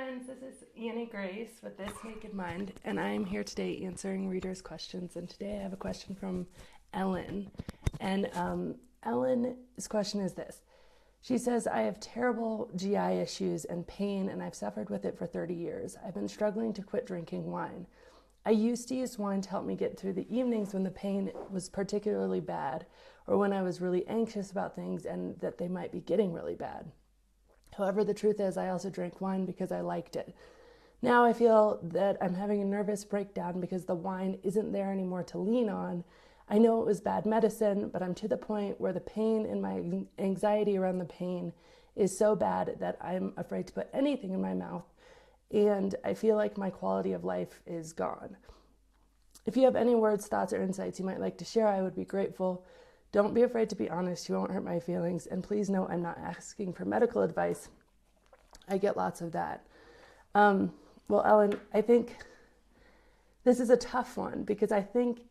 friends, this is Annie Grace with This Naked Mind, and I'm here today answering readers' questions. And today I have a question from Ellen. And Ellen's question is this. She says, I have terrible GI issues and pain, and I've suffered with it for 30 years. I've been struggling to quit drinking wine. I used to use wine to help me get through the evenings when the pain was particularly bad, or when I was really anxious about things and that they might be getting really bad. However, the truth is I also drank wine because I liked it. Now I feel that I'm having a nervous breakdown because the wine isn't there anymore to lean on. I know it was bad medicine, but I'm to the point where the pain and my anxiety around the pain is so bad that I'm afraid to put anything in my mouth, and I feel like my quality of life is gone. If you have any words, thoughts, or insights you might like to share, I would be grateful. Don't be afraid to be honest. You won't hurt my feelings. And please know I'm not asking for medical advice. I get lots of that. Well, Ellen, I think this is a tough one because I think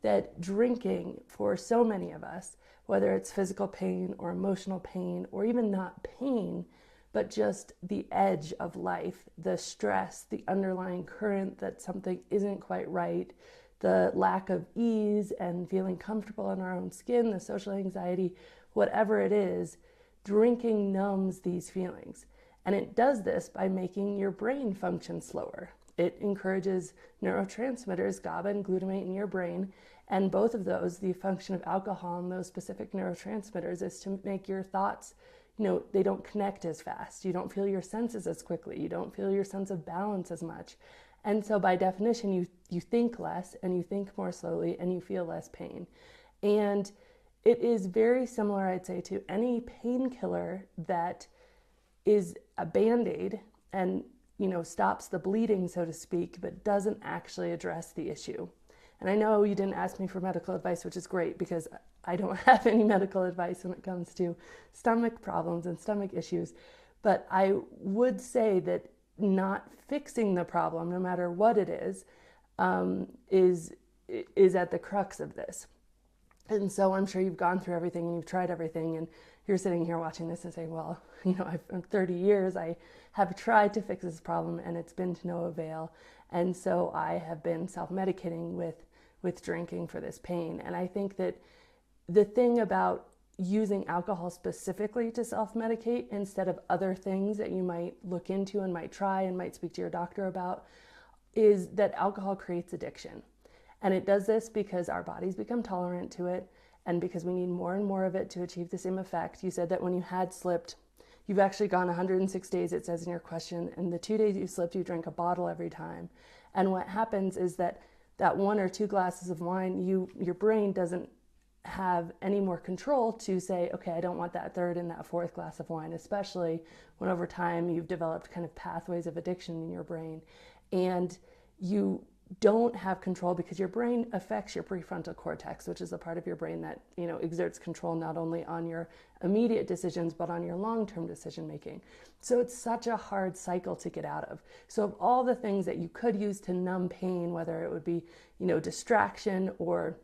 that drinking for so many of us, whether it's physical pain or emotional pain or even not pain, but just the edge of life, the stress, the underlying current that something isn't quite right, the lack of ease and feeling comfortable in our own skin, the social anxiety, whatever it is, drinking numbs these feelings. And it does this by making your brain function slower. It encourages neurotransmitters, GABA and glutamate in your brain. And both of those, the function of alcohol and those specific neurotransmitters is to make your thoughts, they don't connect as fast. You don't feel your senses as quickly. You don't feel your sense of balance as much. And so by definition, you think less and you think more slowly and you feel less pain. And it is very similar, I'd say, to any painkiller that is a Band-Aid and, stops the bleeding, so to speak, but doesn't actually address the issue. And I know you didn't ask me for medical advice, which is great because I don't have any medical advice when it comes to stomach problems and stomach issues. But I would say that not fixing the problem, no matter what it is at the crux of this. And so I'm sure you've gone through everything and you've tried everything, and you're sitting here watching this and saying, well, I'm 30 years, I have tried to fix this problem and it's been to no avail. And so I have been self-medicating with drinking for this pain. And I think that the thing about using alcohol specifically to self-medicate instead of other things that you might look into and might try and might speak to your doctor about is that alcohol creates addiction. And it does this because our bodies become tolerant to it and because we need more and more of it to achieve the same effect. You said that when you had slipped, you've actually gone 106 days, it says in your question, and the 2 days you slipped, you drank a bottle every time. And what happens is that 1 or 2 glasses of wine, your brain doesn't have any more control to say, okay, I don't want that third and that fourth glass of wine, especially when over time you've developed kind of pathways of addiction in your brain. And you don't have control because your brain affects your prefrontal cortex, which is the part of your brain that, exerts control not only on your immediate decisions, but on your long-term decision making. So it's such a hard cycle to get out of. So of all the things that you could use to numb pain, whether it would be, distraction or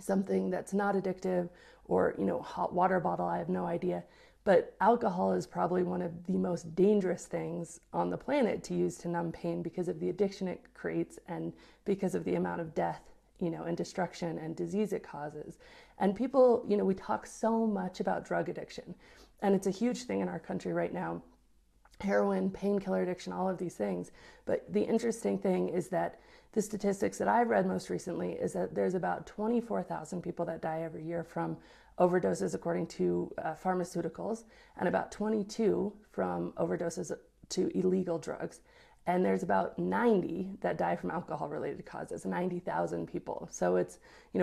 something that's not addictive or, hot water bottle, I have no idea. But alcohol is probably one of the most dangerous things on the planet to use to numb pain because of the addiction it creates and because of the amount of death, and destruction and disease it causes. And people, we talk so much about drug addiction, and it's a huge thing in our country right now. Heroin, painkiller addiction, all of these things. But the interesting thing is that the statistics that I've read most recently is that there's about 24,000 people that die every year from overdoses according to pharmaceuticals, and about 22 from overdoses to illegal drugs. And there's about 90 that die from alcohol-related causes, 90,000 people. So it's,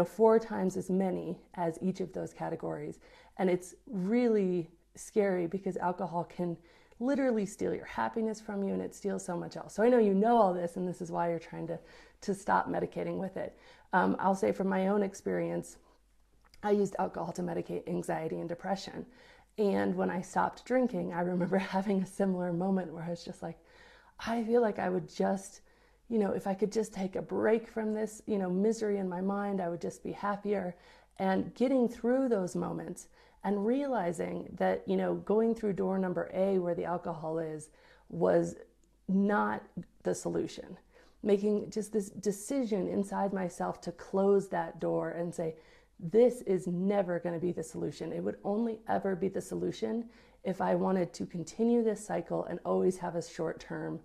4 times as many as each of those categories. And it's really scary because alcohol can literally steal your happiness from you, and it steals so much else. So I know you know all this, and this is why you're trying to stop medicating with it. I'll say from my own experience, I used alcohol to medicate anxiety and depression. And when I stopped drinking, I remember having a similar moment where I was just like, I feel like I would just, if I could just take a break from this, misery in my mind, I would just be happier. And getting through those moments and realizing that, going through door number A where the alcohol is, was not the solution. Making just this decision inside myself to close that door and say, this is never going to be the solution. It would only ever be the solution if I wanted to continue this cycle and always have a short-term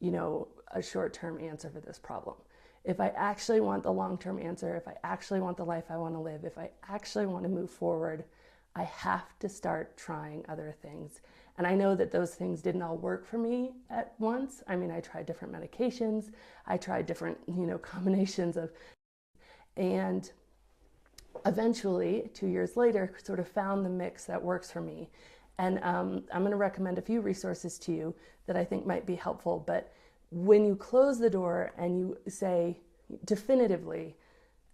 answer for this problem. If I actually want the long-term answer, if I actually want the life I want to live, if I actually want to move forward, I have to start trying other things. And I know that those things didn't all work for me at once. I mean, I tried different medications. I tried different, combinations of, and eventually 2 years later, sort of found the mix that works for me. And I'm going to recommend a few resources to you that I think might be helpful. But when you close the door and you say definitively,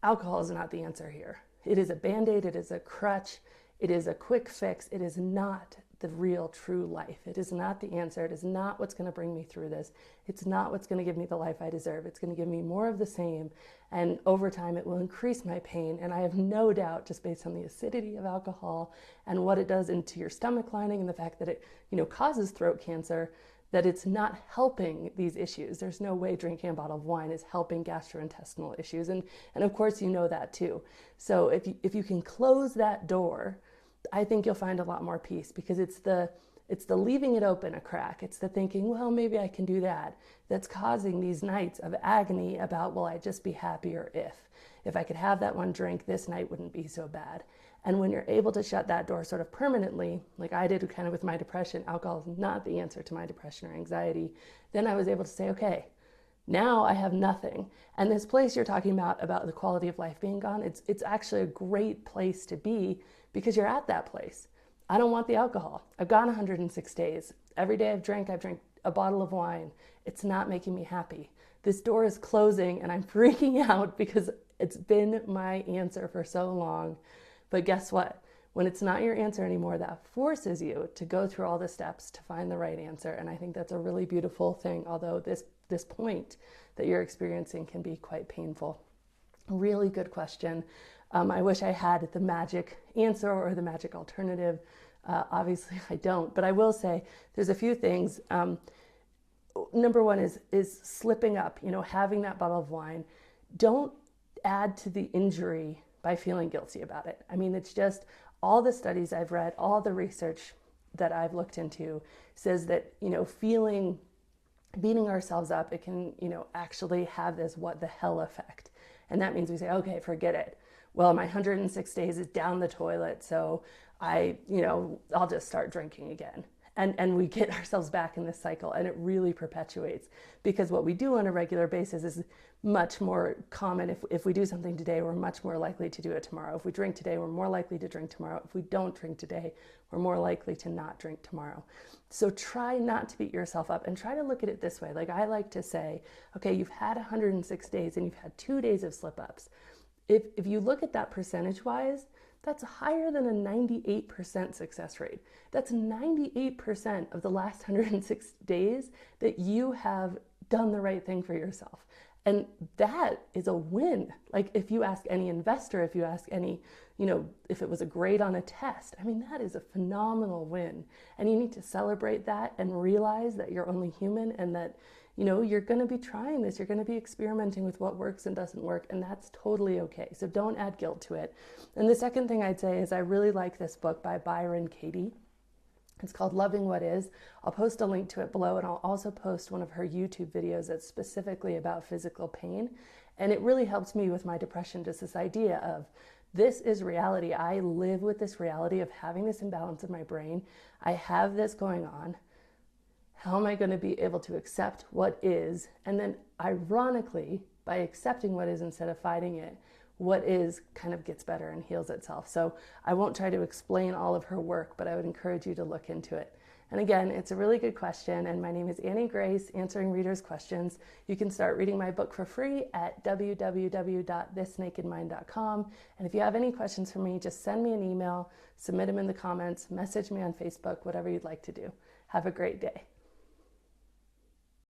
alcohol is not the answer here. It is a Band-Aid, it is a crutch, it is a quick fix, it is not the real true life. It is not the answer. It is not what's going to bring me through this. It's not what's going to give me the life I deserve. It's going to give me more of the same. And over time, it will increase my pain. And I have no doubt, just based on the acidity of alcohol and what it does into your stomach lining and the fact that it, causes throat cancer, that it's not helping these issues. There's no way drinking a bottle of wine is helping gastrointestinal issues. And of course, you know that too. So if you can close that door, I think you'll find a lot more peace, because it's the leaving it open a crack. It's the thinking, well, maybe I can do that, that's causing these nights of agony about, will I just be happier if I could have that one drink, this night wouldn't be so bad. And when you're able to shut that door sort of permanently, like I did kind of with my depression, alcohol is not the answer to my depression or anxiety, then I was able to say, okay, now I have nothing. And this place you're talking about the quality of life being gone, it's actually a great place to be, because you're at that place. I don't want the alcohol. I've gone 106 days. Every day I've drank a bottle of wine. It's not making me happy. This door is closing and I'm freaking out because it's been my answer for so long. But guess what? When it's not your answer anymore, that forces you to go through all the steps to find the right answer. And I think that's a really beautiful thing, although this point that you're experiencing can be quite painful. Really good question. I wish I had the magic answer or the magic alternative. Obviously, I don't. But I will say there's a few things. Number one is slipping up, having that bottle of wine. Don't add to the injury by feeling guilty about it. I mean, it's just all the studies I've read, all the research that I've looked into says that, beating ourselves up, it can, actually have this what the hell effect. And that means we say, okay, forget it. Well, my 106 days is down the toilet, so I'll just start drinking again. And we get ourselves back in this cycle, and it really perpetuates, because what we do on a regular basis is much more common. If we do something today, we're much more likely to do it tomorrow. If we drink today, we're more likely to drink tomorrow. If we don't drink today, we're more likely to not drink tomorrow. So try not to beat yourself up, and try to look at it this way. Like I like to say, okay, you've had 106 days and you've had 2 days of slip-ups. If you look at that percentage-wise, that's higher than a 98% success rate. That's 98% of the last 106 days that you have done the right thing for yourself. And that is a win. Like if you ask any investor, if you ask any, if it was a grade on a test, I mean, that is a phenomenal win. And you need to celebrate that and realize that you're only human, and that you're going to be trying this. You're going to be experimenting with what works and doesn't work, and that's totally okay. So don't add guilt to it. And the second thing I'd say is I really like this book by Byron Katie. It's called Loving What Is. I'll post a link to it below, and I'll also post one of her YouTube videos that's specifically about physical pain. And it really helps me with my depression, just this idea of this is reality. I live with this reality of having this imbalance in my brain. I have this going on. How am I going to be able to accept what is? And then ironically, by accepting what is instead of fighting it, what is kind of gets better and heals itself. So I won't try to explain all of her work, but I would encourage you to look into it. And again, it's a really good question. And my name is Annie Grace, answering readers' questions. You can start reading my book for free at www.thisnakedmind.com. And if you have any questions for me, just send me an email, submit them in the comments, message me on Facebook, whatever you'd like to do. Have a great day.